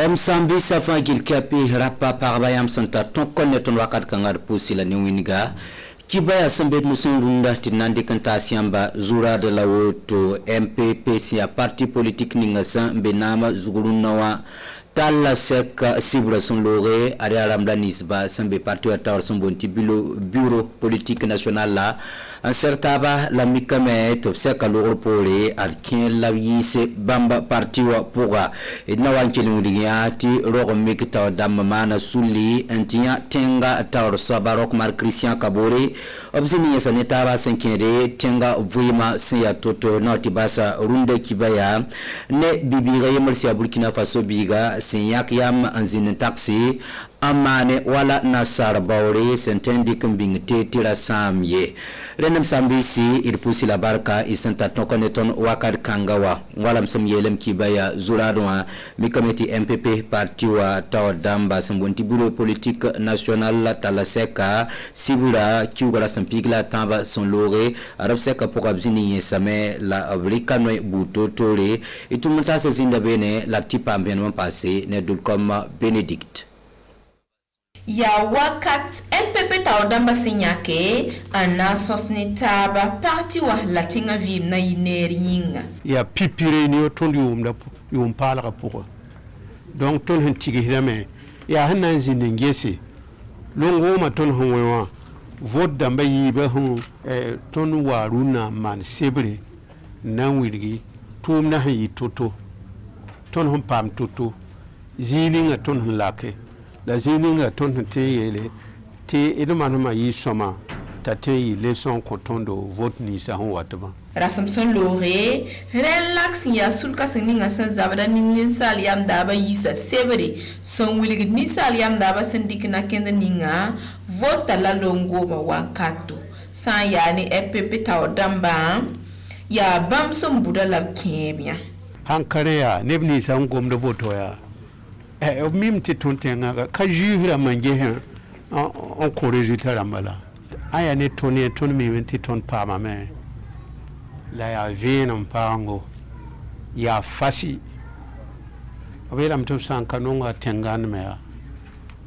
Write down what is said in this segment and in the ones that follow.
Sambi safa gilkapi rapa parbayam santa tonkon neton wakat kangar pusila ni winiga kibaya sambe musungunda tinandi kanta siamba zura de la woto MPP sia parti politique ninga benama zugulunawa tala sek sibra son lore ari aramda nisba sambe parti wa tawar son bonti bureau politique national la en certaba la mikame top sek lore pole arkin la yise bamba parti wa poga idna wankeli mudigati rogo mikita dam mana suli antiya tenga tawar sabarok mar Christian Kabore obzini sanetaba senkere tenga vuyima siya toto notibasa runde kibaya ne bibiga yemersia Burkina Faso biga sinyak yam anzin taxi amane wala nasar bauri sentendi kumbing tira samye renam sambisi irpusi la barka isanta tokoneton wakar kangawa wala msamyelem kibaya zuradwa mikameti MPP parti wa tawadamba sambonti bureau politique national la talaseka sibura kiugara sampigla tamba son lore arabseka pokabzini yesame la abrikano butotore itumutasa zindabene la tipa ambiennement passé ne dulkom Benedict ya wakat MPP tawadamba sinyake ana sosnitaba parti wa latinga vim na yineringa ya pipire ni otondi umpala kapoko donc ton hentigi hidame ya hanan zinengese longo ma ton honwewa vote damba yiba hu ton waruna man sebre nan wirgi tum na yi toto ton hon pam toto zininga ton lake la zininga ton te yele te edmanuma yi soma tate yi leson kotondo vote ni sa hon watba Rasamson Lore relax ya sulka sininga san zabada nin saliam daba yisa severe son wilig ni saliam daba sendik na kenda ninga vote la longo ma wankato san ya ni EPP tawadamba ya bamson budala kemia hankare ya nebni san gomdo voto ya mim ti tontenga ka jura manje he on ko résultat rambala aya ne toni ton mi wenti ton pa ma me la ya vino mpango ya fasi awela mtu sanka nonga tengana me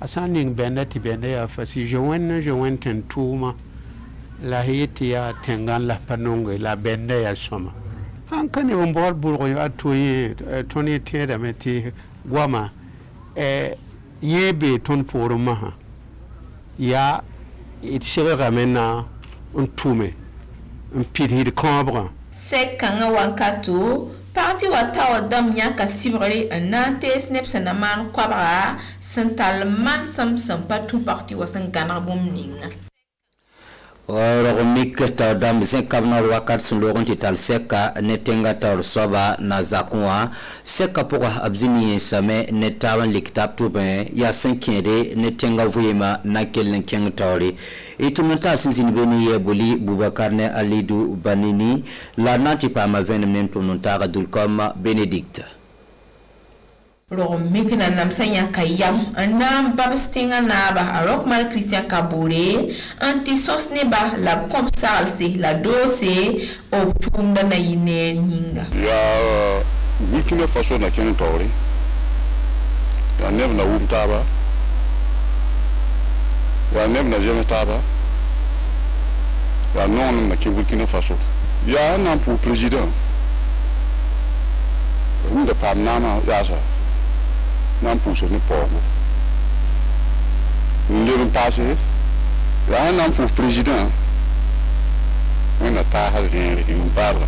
asani benda ti benda ya fasi je wen tentuma la hiti ya tengan la panongo la benda ya soma hankane bombol burgo ya toye toni teda meti gwama yebe ton foruma ya itshega mena untume mpiri kombre sekanga wankato parti wa tawadam nyaka sibre anante snepsa na man kwabra santal man samsam patu parti wa sangana bomninga Romik tawadam zenkabna wakat sun logon tital seka netenga tawar soba na zakwa seka poka abzini same netawan liktap tuben ya senkere netenga vuyema na kelen keng tawri itumenta sinzini beni yebuli Boubacar ne Alidou Banini la nati pa ma venem tonontaga dulkom Benedict Mikina namsanya kayam anam babstinga naba arok mal Christian Kabore anti sosneba la komsalse la dose optumda na yiner hinga ya Burkina Faso na kene tawri ya nem na umtaba ya nem na jeme taba ya non na Burkina Faso ya nan pour président de pam nama ya sa nan pousse ne pogo nous passé là nan pour président on a pas rien in parle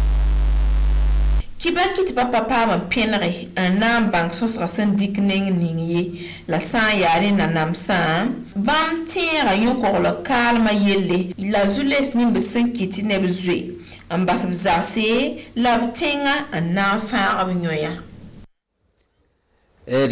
kibaki papa ma penre anam bank sosra syndic ningi la san yare na namsa bam tira yoko lo kalma yelle la zules nimbe sankiti ne bezwe ambasab zase la tinga anam fa abnyoya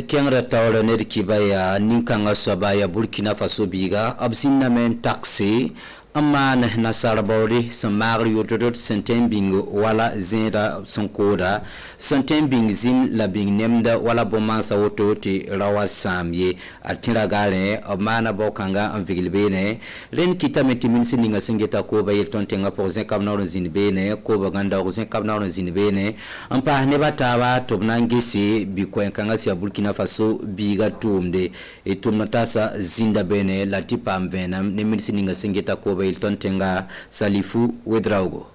kengra tawle ne kibaya ninkanga sobaya Burkina Faso biga absinna men taxi aman nasarabori samari yototot senten bing wala zera sonkoda senten bing zim la bing nemda wala bomansa woto ti rawa samye atira gale amana bokanga anvigilbene len kitameti minsi ninga singeta ko bayel tontenga pozen kamna zinbene ko baganda rozen kamna zinbene ampa ne bataba tobna ngisi bikwenkanga sia Burkina Faso biga tumde etumna tasa zinda bene latipa mvena ne minsi ninga singeta ko bayel tontenga Salifu Wedraugo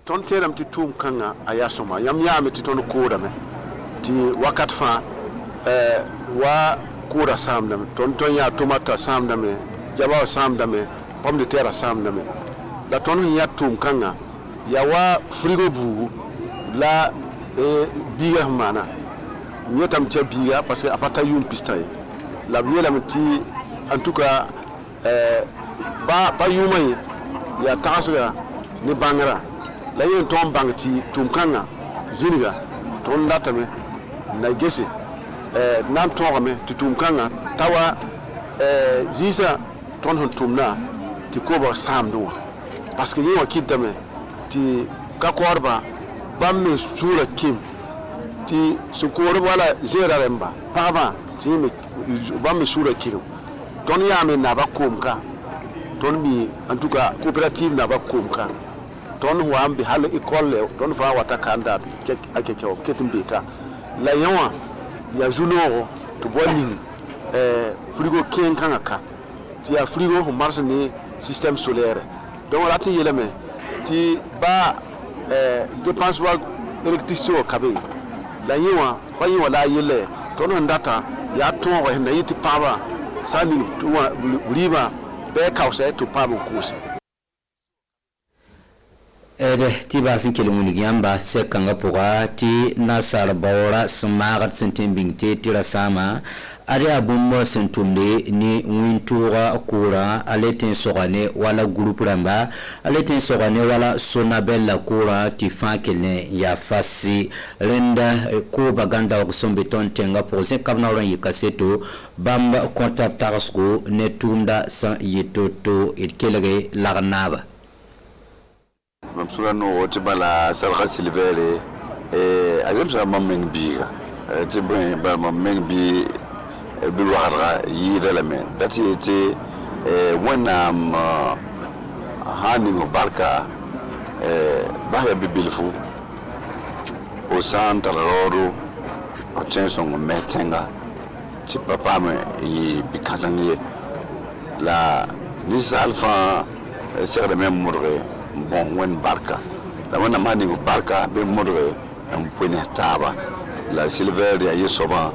tonteram ti tum kanga ayasoma yam yame ti ton koda me ti wakat fa wa koda samdam ton ya tomata samdame jaba samdame pomme de terre samdame la ton ya tum kanga ya wa frigo bu la biga mana nyotam tia biga parce que apata yum pistay la biela ti en tout cas ba yumay ya tasga ni bangara la yen ton bangti tumkanga ziniga ton latame na gese nan tongame ti tumkanga tawa zisa ton hon tumna ti koba samdo parce que yewa kidame ti kakorba bamme sura kim ti sukoro wala zera remba paba ti me bamme sura kim ton yame na bakomka ton mi en tout cas coopérative na bakomka ton wambi hal école ton fa wata kanda ake kew ketumbeta la yawa ya junoro to boiling frigo ken kanaka ti ya frigo ho marche ni système solaire donc la ti yeleme ti ba dépense wa électricité o kabe la yawa fa yawa la yele ton ndata ya ton wa na yiti paba sani to riba be kawse to paba kusa tiba sin kelunguni gyamba sekanga pura ti nasar bawra smagat sentembing te tira sama ari abummo sentumde ni wintura kura aleten sogane wala groupe ramba aleten sogane wala sonabella kura ti fankele ya fasi renda ko baganda ko sombe ton tenga pose kamna ran yikaseto bamba contact tarsko netunda san yetoto itkelege lagnaba mamsula no tibala salga silvere azem sa mameng biga tibrin ba mameng bi bilwara yidalame dati ete wenam hani barka bahya bibilfu o santa loro o tenso metenga ti papa me yi bikazangie la disalfa serre même murre bon wen barka la wana mani barka be modre en pone taba la silver ya yesoba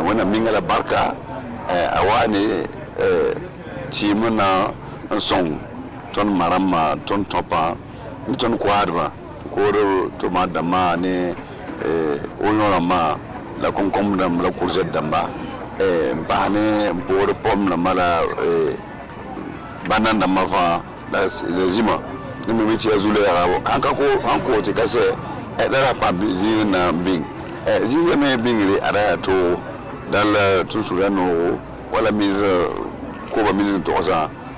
wana mingala barka awani timuna song ton marama ton topa ton kwadba koro to madama ne oyoma la konkomdam la courgette damba bane bor pom na mala banana mava la zima ni mimichi ya zule ya rabo anko te kase dara pa zina bing zina me bing re ara to dal to surano wala mise ko ba mise to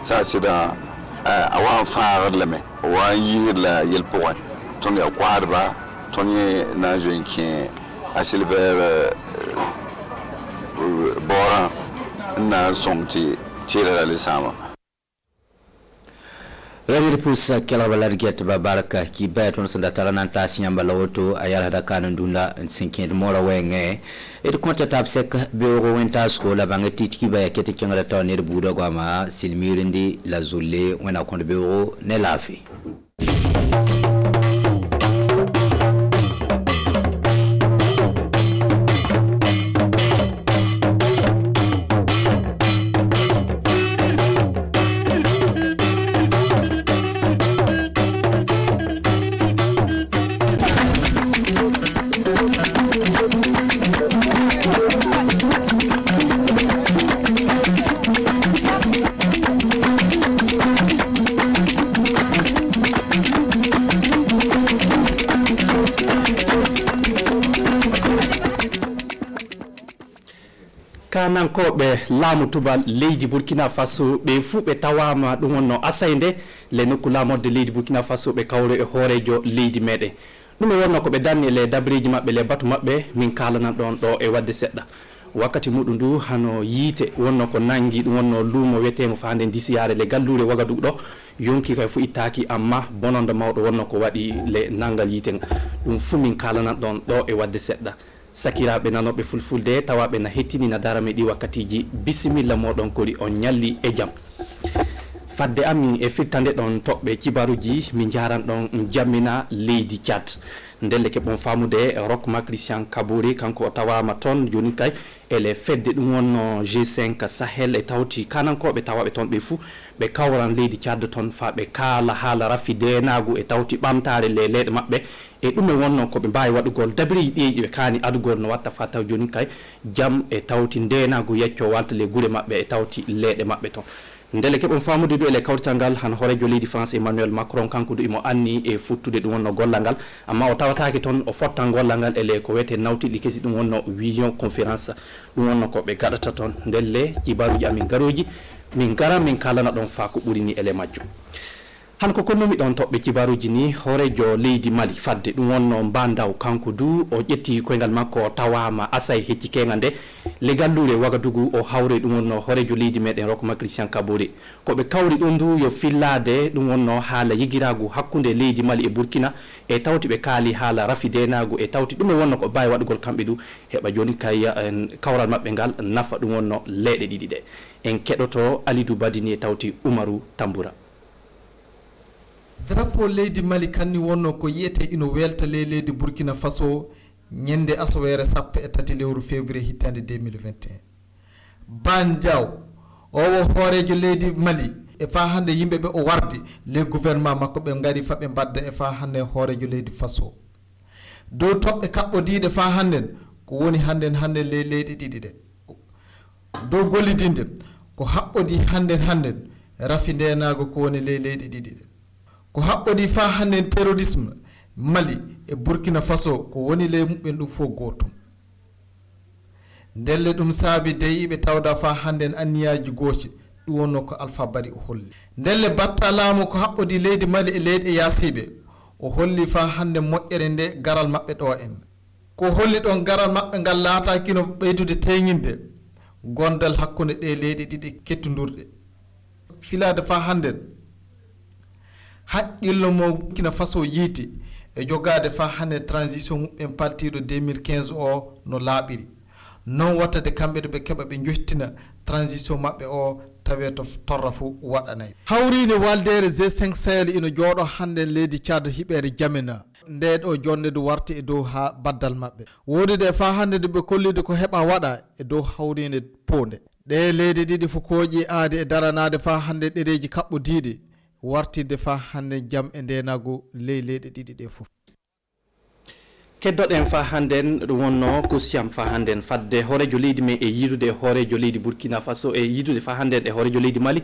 sa sida awa fa lame wa yi la yel po ton ya kwadba ton ye na jenki a silver bora na somti tira la sama Ravir pusa kela balarget babaraka ki beton sanda talana tasi yamba lawoto ayala da kanan dunda sinkin mora wenge et konta tapsek beoro wenta sko la bange titki ba yakete kengala tawne budo gama silmirindi la zulle wena konde beoro ne lafi kanankoɓe laamu tubal leydi burkina faso ɓe fuu ɓe tawama ɗum wonno asayde le nokku laamorde leydi burkina faso ɓe kawre e hoorejo leydi meɗen ɗum e wonno ko ɓe danni le dabreji maɓɓe le batu maɓɓe min kalanan ɗon ɗo e wadde seɗɗa wakkati muɗum ndu hano yiite wonno ko nangi ɗum wonno luumo wiyetemo fa hande disiyare le gallure Wagadugu ɗo yonki kay fu ittaki amma bononde mawɗo wonno ko waɗi le nangal yiite ɗum fu min kalanan ɗon ɗo e wadde seɗɗa sakiraɓe nanoɓe fulfulde tawaɓe na hettini na dara meɗi wakkatiji bisimilla moɗon kori on ñalli e jaam fadde amin e firtande ɗon toɓɓe cibaruji min jaran ɗon jammina leydi Tchad ndelle keɓon famude Rochma Christian Kabouri kanko o tawama toon joni kay ele fedde ɗum wonno G5 Sahel e tawti kanankoɓe tawaɓe toon ɓe fuu ɓe kawran leydi Tchad toon fa ɓe kaala haala rafi denagu e tawti ɓamtare le leyɗe maɓɓe e ɗum e wonno koɓe mbawi waɗugol dabreji ɗeji ɓe kaani adugol no watta fa taw joni kay jaam e tawti ndenagu yecco walta le guure maɓɓe e tawti leyɗe maɓɓe toon ndele keɓon famude ɗo ele kawrital ngal han horejo leydi France Emmanuel Macron kanko du imo anni e futtude ɗum wonno gollal ngal amma o tawataki toon o fotta gollal ngal ele ko wiyete nawtiɗi kesi ɗum wonno vision conférence ɗum wonno ko ɓe gaɗata toon ndelle cibaruji amin garoji min gara min kalana ɗon fa ko ɓuuri ni ele majjum han ko konnomi ɗon toɓɓe cibaruji ni horejo leydi Mali fadde ɗum wonno Bandaw kanko du o ƴetti koyngal makko o tawama asay hecci kenga nde le gallure Wagadugu o hawre ɗum wonno horejo leydi meɗen Rochma Christian Kabouri koɓe kawri ɗum du yo fillade ɗum wonno haala yigiragu hakkude leydi Mali e Burkina e tawti ɓe kaali haala rafi denagu e tawti ɗum e wonno ko mbawi waɗugol kamɓe du heɓa joni kay kawral maɓɓe ngal nafa ɗum wonno leyɗe ɗiɗi ɗe en keɗoto Alidou Badini e tawti Umaru Tamboura. Drapeau leydi Mali kanni wonno ko yiyete ino welta leydi Burkina Faso ñande asawere sappo e tati lewru février hittande 2021 Bandiaw owo hoorejo leydi Mali e fa hande yimɓeɓe o wardi le gouvernement makko ɓe ngari fa ɓe mbadda e fa hande hoorejo leydi Faso dow toɓɓe kaɓɓodiɗe fa hannden ko woni hannden le leyɗe ɗiɗi ɗe dow gollidinde ko haɓɓodi hannden rafi ndenago ko woni leyɗe ɗiɗi ɗe ko haɓɓodi fa hannden terrorisme Mali e Burkina Faso ko woni ley muɓɓen ɗum fof gotum ndelle ɗum saabi deyiɓe tawda fa hannden anniyaji gooti ɗum wonno ko Alpha Bari o holli ndelle batta laamu ko haɓɓodi leydi Mali e leyɗe yaasiɓe o holli fa hande moƴƴere nde garal maɓɓe ɗo en ko holli ɗon garal maɓɓe ngal laatakino ɓeydude teŋinde gondal hakkunde ɗe leyɗe ɗiɗi kettodurɗe filade fa hannden haqqillo mo Burkina Faso yiiti e jogade fa hande transition muɓɓen partiɗo 2015 o no laaɓiri non wattade kamɓe ɗo ɓe keɓa ɓe jottina transition maɓɓe o tawe to torra fo waɗanayi hawride waldere G5 Sahel ina jooɗo hande leydi Tchad hiɓere Jamena nde ɗo jonde du warti e dow ha baddal maɓɓe wodide fa hande de ɓe kollide ko heɓa waɗa e dow hawride ponde ɗe leydi ɗiɗi fo kooƴi aade e daranade fa hande ɗereji kaɓɓodiɗi wartide fa hande jam e ndenago leyɗe ɗiɗi ɗe fof keddoɗen fa hannden ɗum wonno ko siyam fa hannden fadde horejo leydi men e yiidude horejo leydi Burkina Faso e yiidude fa hannden e horejo leydi Mali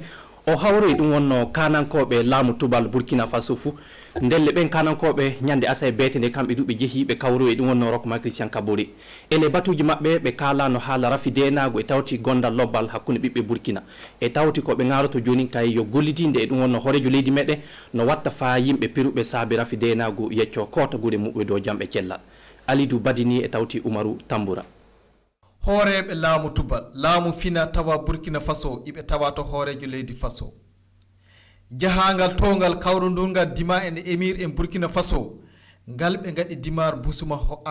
o hawroy ɗum wonno kanankoɓe laamu tubal Burkina Faso fou ndelle ɓen kanankoɓe ñande asa e beete nde kamɓe duɓe jeehi ɓe kawroy ɗum wonno Rochma Christian Kabouri ele batuji maɓɓe ɓe kalano haala rafi denago e tawti gondal lobbal hakkude ɓiɓɓe Burkina e tawti koɓe garoto joni kay yo gollitinde e ɗum wonno horejo leydi meɗen no watta fa yimɓe piruɓe saabi rafi denago yecco kota guure muɓɓe dow jamɓe cellal Alidou Badini e tawti Umaru Tamboura hooreɓe laamu tubal laamu fina tawa Burkina Faso iɓe tawa to hoorejo leydi Faso jahangal tongal kawrundungal dima en émir en Burkina Faso ngal ɓe gaɗi dimar busuma ho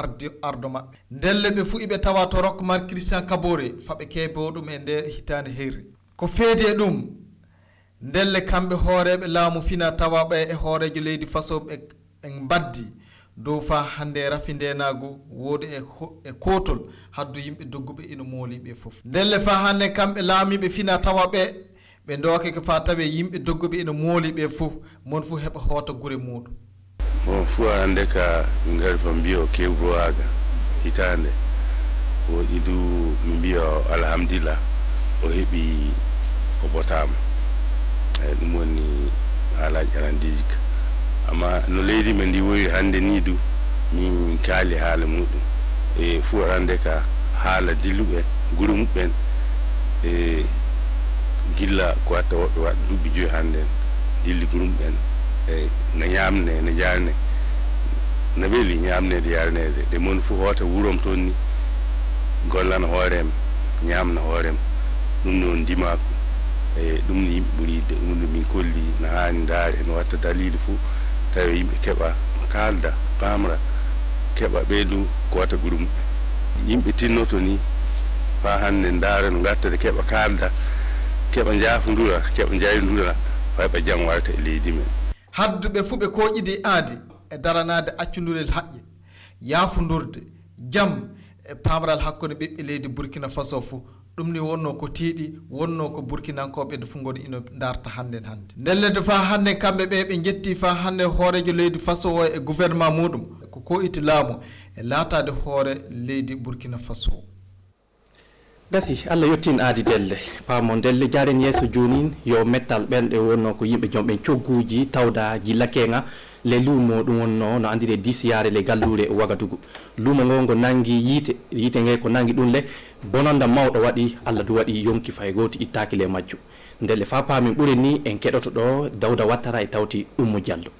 ardo maɓɓe ndelle ɓe fuu iɓe tawa to Rochma Christian Kabouri faɓe keebo ɗum e nder hitande heyri ko feedi e ɗum ndelle kamɓe hooreɓe laamu fina tawa ɓe e hoorejo leydi Faso ɓe mbaddi dow fa hande rafi ndenago woodi e kotol haddu yimɓe dogguɓe ina mooliɓe fof ndelle fa hande kamɓe laamiɓe fina tawa ɓe doke ko fa tawe yimɓe dogguɓe ina mooliɓe fof mon fof heɓa hoota guure muɗum bon fuu hande ka ngari fa mbiya o kewgowaga hitande o idu mi mbiya alhamdulillah o heeɓi o botama eyyi ɗum woni haalaji arandiji ka amma no leydi men ndi woyi hande ni du min kaali haala muɗum e fuu hande ka haala dilluɓe gurum ben e gilla ko watta woɓɓe waɗa duuɓi joyi hannde dilli gurum ɓen e no ñamne no jarne no weeli ñamnede yarnede de mon fof hoota wuurom toon ni gollana hoorem ñamna hoorem ɗum noon ndimako e ɗum no yimɓe ɓuuri yidde ɗum no min kolli no haani ndaare no watta dalili fof tawi yimɓe keɓa kalda pamra keɓa ɓeydu ko watta gurum yimɓe tinnoto ni fa hannde ndaara no gattade keɓa kalda keɓa jaafodura keɓa jaydodura fayɓa jam warta e leydi men hadduɓe fuu ɓe koƴƴidi aadi e daranade accudurel haƴƴe yaafodurde jam e pamral hakkude ɓiɓɓe leydi Burkina Faso fof ɗum ni wonno ko tiiɗi wonno ko burkinankoɓe fof goni ino darta hannde ndellede fa hannde kamɓe ɓe jetti fa hannde hoorejo leydi Faso o e gouvernement muɗum ko koyti laamu e laatade hoore leydi Burkina Faso gasi Allah yettin aadi delle paamo delle jaren yeeso jonin yo mettal ɓenɗe wonno ko yimɓe jomɓen cogguji tawda jillakenga le luumo ɗum wonno no andire disiyare le gallure e Wagadugu luumo ngo ngo nangi yiite nge ko nangi ɗum le bonanda mawɗo waɗi Allah du waɗi yonki fay gooti ittaki le majju ndelle fa paamin ɓuri ni en keɗoto ɗo Dawda Wattara e tawti Oumou Diallo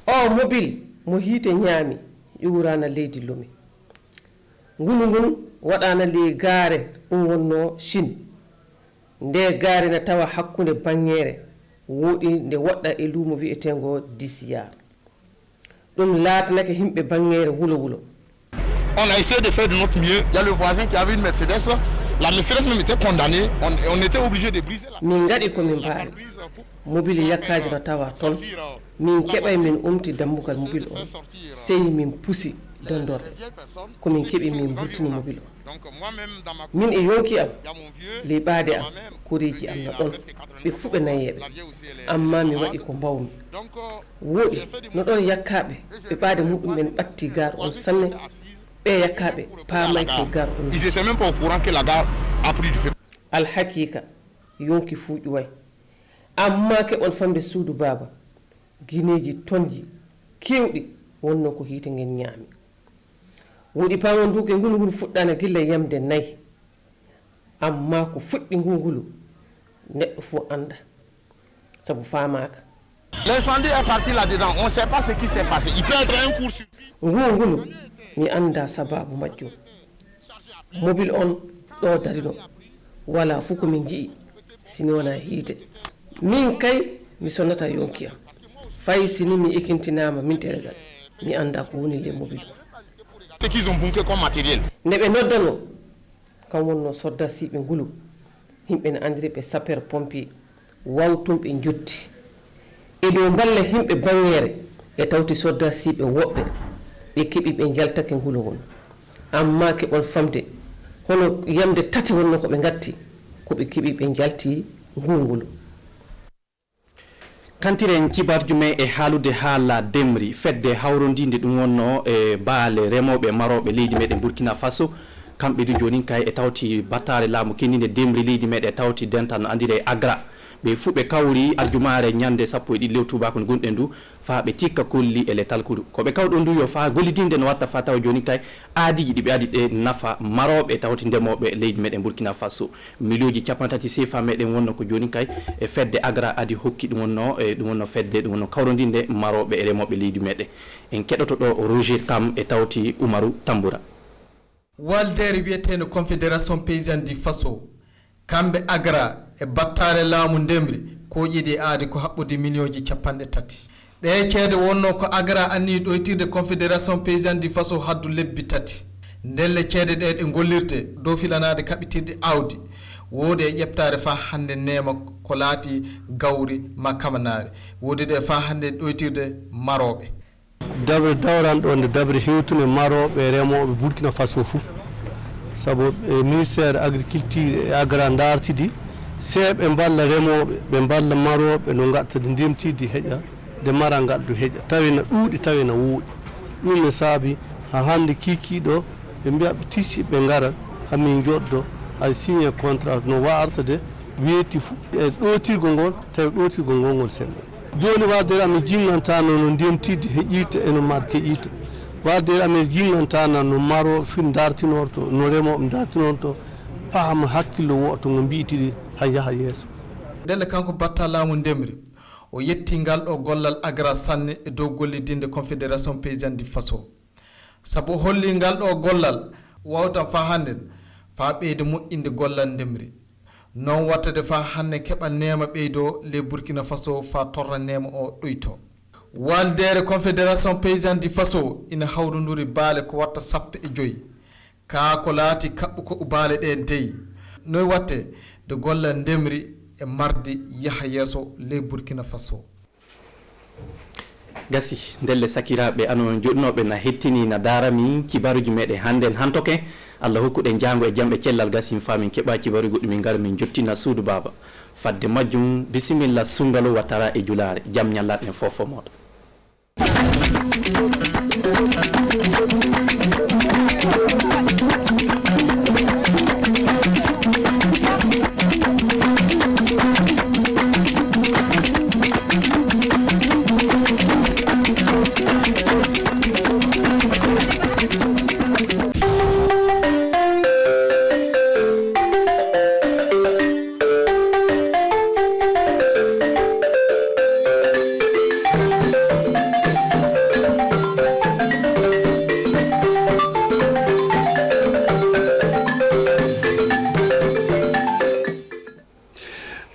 o mobile mo hiite ñaami ƴuurana leydi lumi ngunu ngun waɗana le gaare ɗum wonno Chine nde gaare na tawa hakkunde banŋere woɗi nde woɗɗa e luumo wi'etengo DCR ɗum laatanake himɓe banŋere wulo On a essayé de faire de notre mieux. Il y a le voisin qui avait une Mercedes. La Mercedes même était condamnée. On était obligé de briser la... min gaɗi komin mbawi mobile yakkaji no tawa toon min keɓay min umti dammugal mobile o sey min pusi dondorde komin keeɓi min burtini mobile o min e yonki am liɓade am koreji am no ɗon ɓe fuu ɓe nayeɓe amma mi waɗi ko mbawmi woɗi no ɗon yakkaɓe ɓe ɓaade muɗumen ɓatti gar on sanne ɓe yakkaɓe pamayke gar on Ils étaient même pas au courant que la gare a pris du feu. alhakika yonki fuu ƴuway amma keɓon famde suudu baba guineji tonji kewɗi wonno ko hiite ngen ñaami woɗi pamon duke ngulngulu fuɗɗana gilla yamde nayyi amma ko fuɗɗi ngulngulu neɗɗo fof anda sabu famaka L'incendie est parti là-dedans. On ne sait pas ce qui s'est passé. Il peut être un court circuit. ngulngulu mi anda sababu majjum mobile on ɗo darino wala fof komin jii sini wona hiite min kay mi sonnata yonki am fayi sini mi ekintinama min teregal mi anda ko woni le mobile Ce qu'ils ont bunké comme matériel. nde ɓe noddano kam wonno sodda siɓe ngulu yimɓe ne andiri ɓe sapeur pompier wawtumɓe jotti eɗo balla yimɓe banŋere e tawti sodda siɓe woɓɓe ɓe keeɓi ɓe jaltake ngulu ngon amma keɓon famde hono yamde tati wonno ko ɓe gatti koɓe keeɓi ɓe jalti ngulngulu kantiren cibarju men e haalude haala demri fedde hawrodinde ɗum wonno e baale remoɓe maroɓe leydi meɗen Burkina Faso kamɓe du joni kay e tawti battare laamu kendinde demri leydi meɗen e tawti dental no andire agra ɓe fuu ɓe kawri arjumare ñande 11 lew tubako no gonɗen du fa ɓe tikka kolli e le talkudu koɓe kawɗon du yo fa gollidinde no watta fa tawa joni kay aadiji ɗiɓe adi ɗe nafa maroɓe tawti ndemoɓe leydi meɗen Burkina Faso milioji 30 CFA meɗen wonno ko joni kay e fedde agra adi hokki ɗum wonno e ɗum wonno fedde ɗum wonno kawrodinde maroɓe e remoɓe leydi meɗen en keɗoto ɗo Roger Kam e tawti Oumarou Tamboura waldere wiyeteno confédération paysanne du Faso kamɓe agra e battare laamu ndemri ko ƴiɗi aadi ko haɓɓude milioji 30 ɗe ceede wonno ko agra anni ɗoytirde confédération paysanne du Faso haddu lebbi 3 ndelle ceede ɗe ɗe gollirte dow filanade kaɓitirde awdi woodi e ƴeftare fa hande nema ko laati gawri ma kamanare woodi ɗe fa hande ɗoytirde maroɓe dabre dawran ɗo nde dabre hewtune maroɓe e remoɓe Burkina Faso fou sabu ministére agriculture e agra dartidi seeɓe balla remoɓe ɓe balla maroɓe no gattade ndemtidi heeƴa nde mara ngal du heeƴa tawi no ɗuuɗi tawi no wuuɗi ɗum ne saabi ha hande kikiɗo ɓe mbiya ɓe tissi ɓe gara hamin joɗɗo hay signé contrat no wartade weeti e ɗotirgol ngol tawi ɗotirgol ngol ngol seɗɗa joni wadde ami jingantano no ndemtidi heeƴirta eno mar keƴirta wade ame jinganta na no maro fin dartinorto no remo dartinorto paam hakkilo woto ngo biitidi haja yeso delle kanko batta laamu ndemri o yetti ngal ɗo gollal agra sanne e dow gollidinde confédération paysan du faso sabu holli ngal ɗo gollal wawtan fa hande fa ɓeyde moƴƴinde gollal ndemri non wattade fa hande keɓa nema ɓeydo le burkina faso fa torra nema o ɗoyto waldere confédération paysan du faso ina hawronduri baale ko watta 15 ka ko laati kaɓɓu ko baale ɗe deyi noy watte de gollal ndemri e mardi yaha yeeso le burkina faso gasi ndelle sakiraɓe ano joɗnoɓe na hettini na darami kibaruji meɗen hannden hantoke allah hokkuɗen jango e jamɓe cellal gasi min famin keɓa kibaru goɗɗum min gara min jottina suudu baba fadde majjum bisimilla sungalo wattara e julare jam ñallatɗen fofo moɗo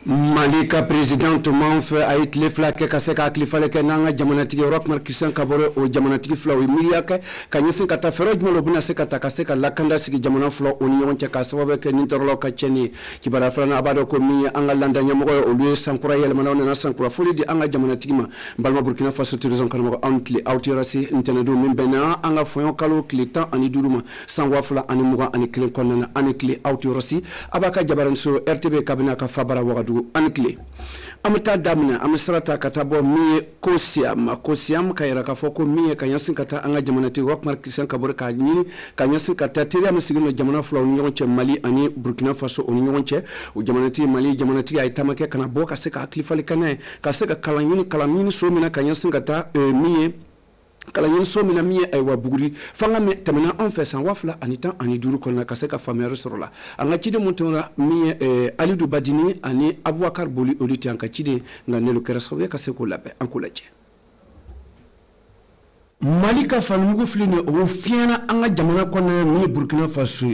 Malika présidente Manf a itle flake kaseka klifale ke nanga jamanatigi Rockmar Christian Kabore o jamanatigi flaw miliyake kanyisin kata feroj molo buna sekata kaseka lakanda sigi jamana flaw o nyon che kasababe ke nintorlo ka cheni kibara frana abado ko mi anga landa nyamo o luye sankura yele manawne na sankura fuli di anga jamanatigi ma balma Burkina Faso tourism kanmo antli autirasi internetu mimbena anga foyon kalo klitan ani duruma sangwa fla ani muga ani klen konna ani kli autirasi abaka jabaran so RTB kabina ka fabara wagadu anikle amata damna amsrata katabo mi kosiam kayra ka foko mi kanyasin kata anga jamanati Rockmar Christian Kabore ka ni kanyasin kata tiri amsigino jamana flaw ni yonche Mali ani Burkina Faso oni yonche o jamanati Mali jamanati ay tamake kana boka seka aklifali kana ka seka kalamini so mina kanyasin kata mi kala yin so mina mi ay wa buguri fanga me tamana on fait sans wafla anitan ani duru konna kaseka famere sorola anga chide montona mi Alidou Badini ani Abouakar Boli oditi anka chide nga nelo kerasobe kaseko labe ankulaje Malika falmugo fline o fiena anga jamana konna mi Burkina Faso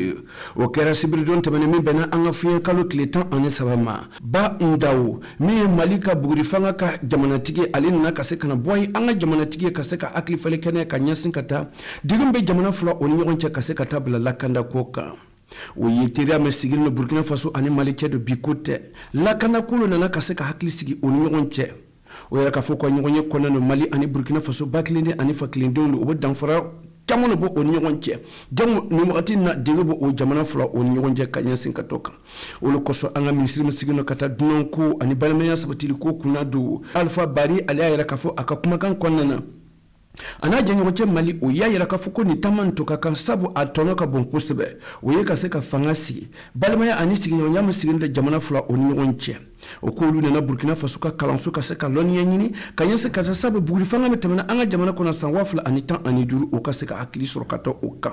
o kera sibridon tabane mi bena anga fien kalo kletan ane sabama ba ndawo mi Malika buguri fanga ka jamana tige alin na kaseka na boy anga jamana tige kaseka akli fale kene ka nyasin kata digumbe jamana fula oni yonche kaseka tabla lakanda koka o yitiri ame sigil no Burkina Faso ani Malika do bikote lakanda kulo na kaseka hakli sigi oni yonche o yara ka foko nyonye kona no Mali ani Burkina Faso baklinde ani faklinde no o danfara jamono bo o nyonche jamu no mati na dego o jamana fula o nyonje kanya sinka toka o lo koso anga ministre musigino kata dunonko ani balmeya sabatili ko kuna do Alpha Bari ali yara ka fo akakuma kan konna na ana janyo wache Mali o ya yara ka foko ni tamanto ka sabu atonoka bon kusbe o yeka seka fangasi balmeya ani sigino nyam sigino jamana fula o nyonche o kolu na Burkina Faso ka kalanso ka seka loni nyini kanyense ka sabu buguri fanga metamana anga jamana kona sanwafla anitan aniduru o ka seka akili sorokata o kan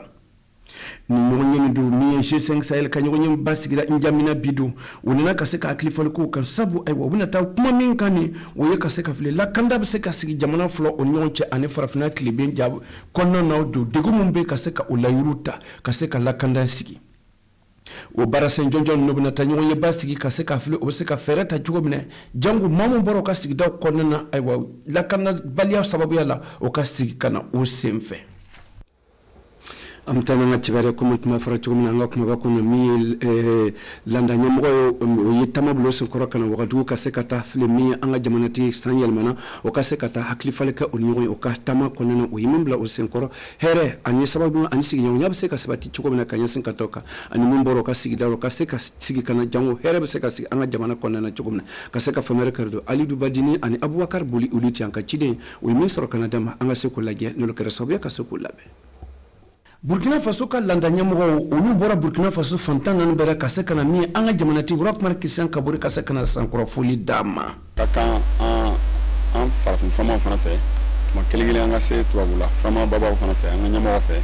ni nyonye ndo mi G5 Sahel ka nyonye basigira njamina bidu onena ka seka akili falko kan sabu ay wabuna ta kuma min kani o ye ka seka fle la kanda be seka sigi jamana flo on nyonche ane farafina kliben jab konna na do degu mumbe ka seka o la yuruta ka seka la kanda sigi o barasen jonjon no bina tanyo ye basigi ka seka fle o seka fereta jugo bine jangu mamu boro ka sigi da konna na ay wa la kanda balia sababu yala o ka sigi kana o semfe amtana ngachibare kumutuma faratu kumanga kuma bakono mi landa nyamogo o yitama bloso korokana wakatu ka sekata fle mi anga jamanati sanyel mana o ka sekata hakli faleka o nyogo o ka tama konena o yimmbla o senkoro here ani sababu ani sigi nyonya seka sabati chukomena kanya sinkatoka ani mumboro ka sigi dalo ka seka sigi kana jango here be seka sigi anga jamana konena chukomena ka seka famere kardo Alidou Badini ani Abouakar Boli uliti anka chide o yimisoro kanada ma anga sekolage no lokere sobya ka sekolabe Burkina Faso ka landa nyamogo olu bora Burkina Faso fantana nbere kaseka na mi anga jamanati Rockmar Christian Kabore kaseka na sankura foli dama kaka en farafin fama français ma kelen an ka se tubabula fama babaw fana fɛ an ka ɲɛmɔgɔ fɛ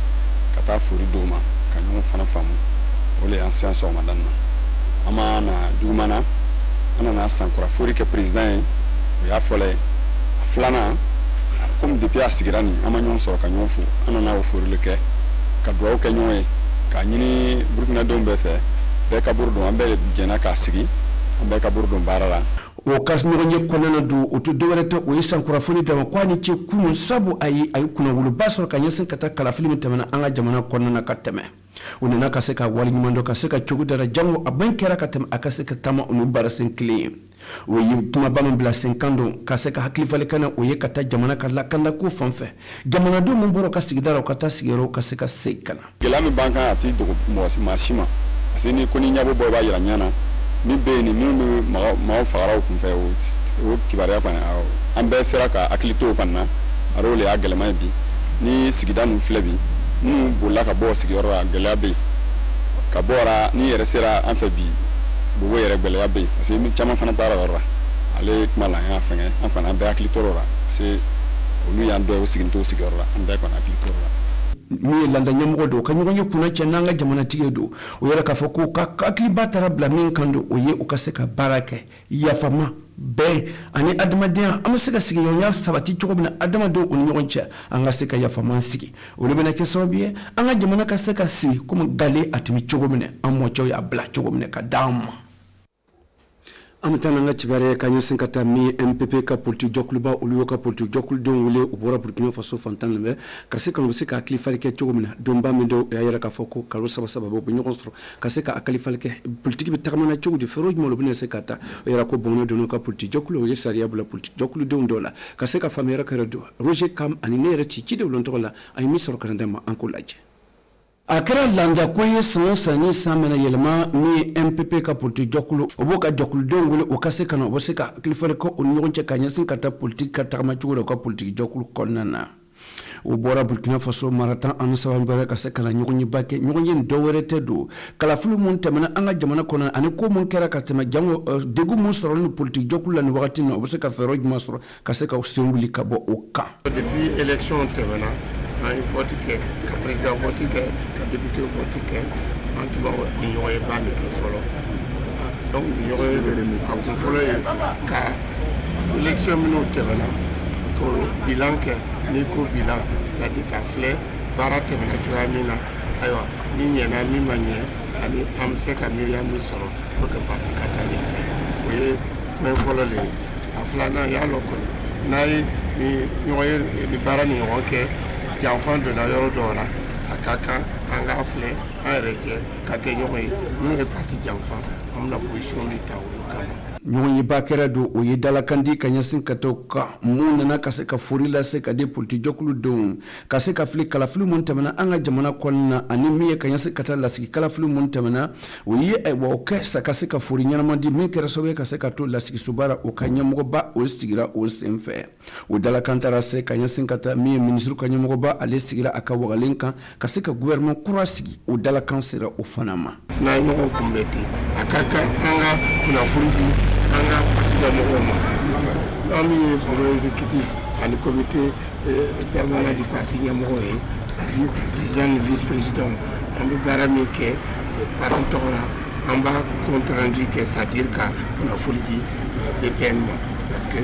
ka taa fori d'u ma ka ɲɔgɔn fana faamu o le an siyan sɔgɔmadan na an ma na jugumana an nana sankura fori kɛ président ye o y'a fɔlɔ ye a filanan comme depuis a sigira nin an ma ɲɔgɔn sɔrɔ ka ɲɔgɔn fo an nana o fori le kɛ ka dugawu kɛ ɲɔgɔn ye k'a ɲini burukinadenw bɛɛ fɛ bɛɛ ka buru dɔn an bɛɛ jɛnna k'a sigi an bɛɛ ka buru dɔn baara la o kasɲɔgɔnye kɔnɔna don o tɛ dɔwɛrɛ tɛ o ye sankurafoli dama ko a ni ce kunun sabu a ye kunnawoloba sɔrɔ ka ɲɛsin ka taa kalafili min tɛmɛna an ka jamana kɔnɔna ka tɛmɛ o nana ka se ka waleɲuman dɔ ka se ka cogo dara jango a bɛn kɛra ka tɛmɛ a ka se ka taama o ni baarasen kelen ye o ye kumaba min bila sen kan don ka se ka hakilifalikana o ye ka taa jamana ka lakanda ko fan fɛ jamanadenw min bɔra ka sigida la u ka taa sigiyɔrɔ ka se ka segin ka na gɛlɛya min b'an kan a tɛ dogo maa si ma parce que ni ko ni ɲɛbɔ bɔ i b'a yira ɲɛ na min bɛ yen ni minnu bɛ maaw fagara u kunfɛ o kibaruya kɔni an bɛɛ sera ka hakili to o kɔni na a o le y'a gɛlɛma ye bi ni sigida ninnu filɛ bi minnu bolila ka bɔ sigiyɔrɔ la gɛlɛya bɛ yen ka bɔra ni yɛrɛ sera an fɛ bi bobo yɛrɛ gɛlɛya bɛ yen parce que caman fana taara yɔrɔ la ale kuma la an y'a fɛngɛ an fana an bɛɛ hakili to o la parce que olu y'an dɔ ye o sigin to sigiyɔrɔ la an bɛɛ kɔni hakili to o la min ye landa ɲɛmɔgɔ don ka ɲɔgɔn ye kunna cɛ n'an ka jamanatigi don o yɛrɛ k'a fɔ ko ka hakiliba taara bila min kan don o ye u ka se ka baara kɛ yafama bɛn ani adamadenya an bɛ se ka sigiɲɔgɔnya sabati cogo min na adamadenw u ni ɲɔgɔn cɛ an ka se ka yafama sigi olu bɛna kɛ sababu ye an ka jamana ka se ka sigi komi gale a tɛmɛ cogo min na an mɔcɛw y'a bila cogo min na ka d'an ma an bɛ taa n'an ka kibaruya ye ka ɲɛsin ka taa min MPP ka politique jɔkuluba olu y'u ka politique jɔkuludenw wele u bɔra Burkina Faso fantan lamɛn ka se ka u bɛ se ka hakilifali kɛ cogo min na donba min dɔw y'a yɛrɛ k'a fɔ ko kalo saba u bɛ ɲɔgɔn sɔrɔ ka se ka hakilifali kɛ politique bɛ tagamana cogo di fɛɛrɛ jumɛn u bɛna se ka ta o yɛrɛ ko bɔnɛ don n'u ka politique jɔkulu o ye sariya bila politique jɔkuludenw dɔw la ka se ka faamuyali kɛ don Roger Kam ani ne yɛrɛ ci cidenw lɔn tɔgɔ la an ye min sɔrɔ kalanden ma an k'o lajɛ. A kɛra landa ko ye san o san ni san mɛna yɛlɛma min ye MPP ka politique jɔkulu o b'o ka jɔkuludenw wele o ka se ka na o bɛ se ka hakilifali kɛ o ni ɲɔgɔn cɛ ka ɲɛsin ka taa politique ka tagama cogo la o ka politique jɔkulu kɔnɔna na o bɔra Burkina Faso maratan ani saba bɛrɛ ka se ka na ɲɔgɔn ye ba kɛ ɲɔgɔn ye dɔ wɛrɛ tɛ don kalafili mun tɛmɛna an ka jamana kɔnɔ ani ko mun kɛra ka tɛmɛ jango degun mun sɔrɔ ni politique jɔkulu la ni wagati na o bɛ se ka fɛɛrɛ jumɛn sɔrɔ ka se ka sen wuli ka bɔ o kan. Depuis élection tɛmɛna an ye vote kɛ ka président vote kɛ ka député vote kɛ an tun b'a ni ɲɔgɔn ye ba min kɛ fɔlɔ donc ni ɲɔgɔn ye a kun fɔlɔ ye ka élection minnu tɛmɛna ko bilan kɛ n'i ko bilan c'est-à-dire ka filɛ baara tɛmɛna cogoya min na ayiwa min ɲɛna min ma ɲɛ ani an bɛ se ka miiriya min sɔrɔ pour que parti ka taa ɲɛfɛ o ye fɛn fɔlɔ le ye a filanan y'a lɔ kɔni n'a ye ni ɲɔgɔn ye ni baara ni ɲɔgɔn kɛ janfan donna yɔrɔ dɔw la a ka kan an k'a filɛ an yɛrɛ cɛ ka kɛ ɲɔgɔn ye minnu ye parti janfan an bɛna position min ta olu kama. ɲɔgɔn ye ba kɛra don o ye dalakandi ka ɲɛsin ka to ka mun nana ka se ka fori lase ka di politique jɔkuludenw ka se ka fili kalafili mun tɛmɛna an ka jamana kɔnɔna ani min ye ka ɲɛsin ka taa lasigi kalafili mun tɛmɛna o ye o kɛ sa ka se ka fori ɲɛnama di min kɛra sababu ye ka se ka to lasigi sobara o ka ɲɛmɔgɔba o sigira o sen fɛ o dalakan taara se ka ɲɛsin ka taa min ye ministre ka ɲɛmɔgɔba ale sigira a ka wagalen kan ka se ka gouvernement kura sigi o dalakan sera o fana ma. n'a ye ɲɔgɔn kunbɛn ten a ka kan an ka kunnafoni di an ka parti lamɔgɔw ma an min ye bureau exécutif ani comité permanent du parti ɲɛmɔgɔ ye c'est-à-dire président ni vice président an bɛ baara min kɛ parti tɔgɔ la an b'a compte rendu kɛ c'est-à-dire ka kunnafoni di BPN ma parce que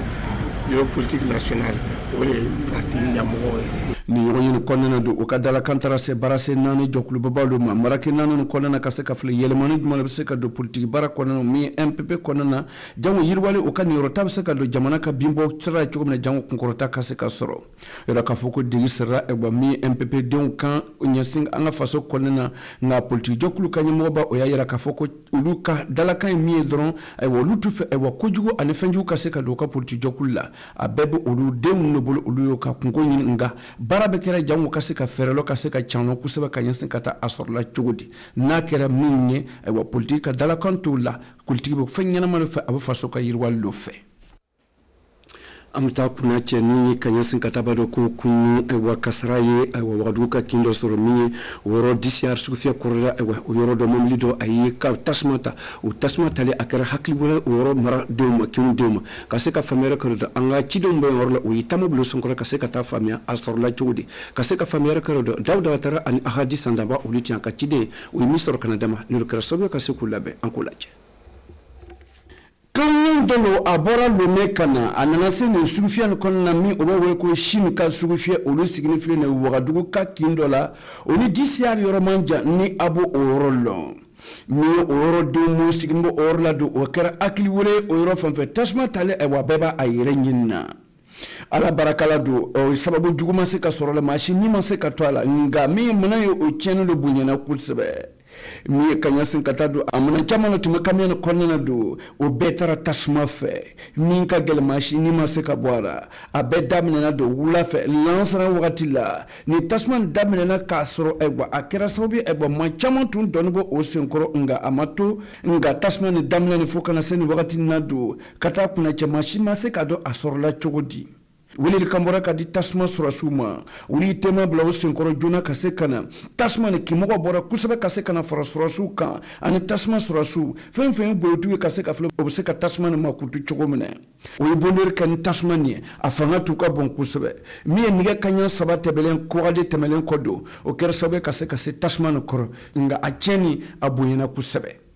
bureau politique national o de ye parti ɲɛmɔgɔ yɛrɛ ye. ni ɲɔgɔn ɲini kɔnɔna don o ka dalakan taara se baara se naani jɔkulubabaw ma maraki naani kɔnɔna ka se ka fili yɛlɛmani jumɛn bɛ se ka don politiki baara kɔnɔna min ye MPP kɔnɔna jango yiriwali o ka niyɔrɔta bɛ se ka don jamana ka binbɔ sira ye cogo min na jango kunkɔrɔta ka se ka sɔrɔ yɔrɔ k'a fɔ ko digi sera min ye MPP denw kan ɲɛsin an ka faso kɔnɔna nka politiki jɔkulu ka ɲɛmɔgɔba o y'a yira k'a fɔ ko olu ka dalakan ye min ye dɔrɔn ayiwa olu t'u fɛ ayiwa kojugu ani fɛnjugu ka se ka don u ka politiki jɔkulu la a bɛɛ bɛ olu denw de bolo olu y'o ka kunko ɲini nka baara bɛ kɛra jango ka se ka fɛɛrɛ ka se ka caano kosɛbɛ ka ɲɛsin ka taa a sɔrɔla cogo di n'a kɛra min ye ayiwa politiki ka dalakan t'o la politiki bɛ fɛn ɲɛnama de fɛ a bɛ faso ka yiriwali dɔ fɛ amta kuna ce ni kanya sin kataba do ko kunu wa kasraye wa waduka kindo soro mi woro disiar su fi korra wa yoro do mom lido ayi ka tasmata o tasmata le akara hakli wala woro mara do ma kin do ma kase ka famere ko do anga ci do mbe woro o yitama blo son ko kase ka ta famia asor la ciudi kase ka famere ko do dawda tara an ahadis andaba o liti an ka cide o ministre canada ma ni ko sobe kase kulabe an kulaje Kanyin dolo abora lome kana ananase ne sugufia konna mi obawe ko shin ka sugufia olu signifie ne wagadugo ka kindola oni disiar yoro manja ni abo orolo mi oro dumu sigimbo orla do okera akli wole oro fanfe tasma tale e wabeba ayire nyinna ala barakala do o sababu juguma se ka sorola machine ma se ka twala nga mi munayo o chenu do bunyana kulsebe mi kanya sin katado amuna chamano tume kamena konnena do o betara tasma fe min ka gel machine ma se ka boara abe damena do wula fe lansara wakati la ni tasma damena ka soro egba akira sobi egba ma chamon tun donbo o senkoro nga amato nga tasma ni damena ni fokana seni wakati na do kata kuna cha machine ma se ka do asoro la chogodi wuli kambora kadi tasma surasuma wuli tema bla senkoro jona kase kana tasma ne kimogo bora kusaba kase kana surasu kan ani tasma surasu fen botu kase ka flo obse ka tasma ne makutu chogomene wuli bondir kan tasma ne afanga tuka bon kusaba mi niga kanya sabate belen ko ade temelen kodo o ker sabe kase tasma ne koro nga acheni abunyana kusabe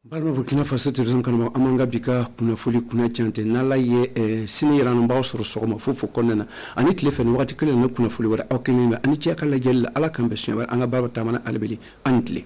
Balma Burkina Faso tezon kanama amanga bika kuna fuli kuna chante nala ye sine irano mbaw soro sogoma fofo konena ani telephone wakati kele na kuna fuli wara awkene ani cheka la jella ala kambe shaba anga baba tamana albeli antle